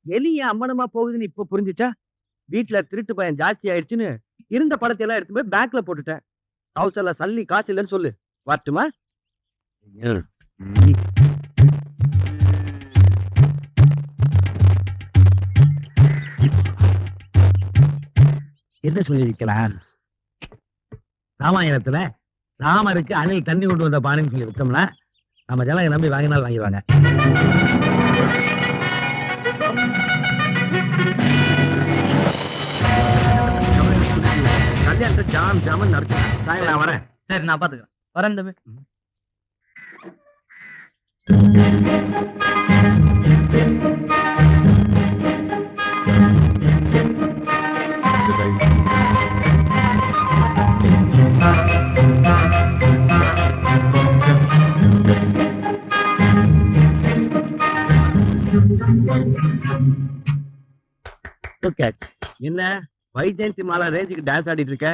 எலி ஏன் அம்மனமா போகுதுன்னு இப்ப புரிஞ்சுச்சா? வீட்ல திருட்டு பயம் ஜாஸ்தி ஆயிடுச்சுன்னு இருந்த படத்தை எல்லாம் எடுத்து போய் பேங்க்ல போட்டுட்டேன். அவசர சல்லி காசு இல்லைன்னு சொல்லு. வரட்டுமா? ம். என்ன சொல்லியிருக்கிறான்? ராமாயணத்துல ராமருக்கு அணில் தண்ணி கொண்டு வந்த பானைன்னு சொல்லி விட்டோம்னா நம்ம ஜனங்க நம்பி வாங்கினால் வாங்கிடுவாங்க. கல்யாணத்தை ஜாம் ஜாமன் நடக்கும். சாயங்காலம் நான் வரேன். சரி, நான் பாத்துக்கிறேன். வரேன் தம்பி. என்ன வைஜெயந்தி மாலா ரேஞ்சுக்கு டான்ஸ் ஆடிட்டு இருக்க?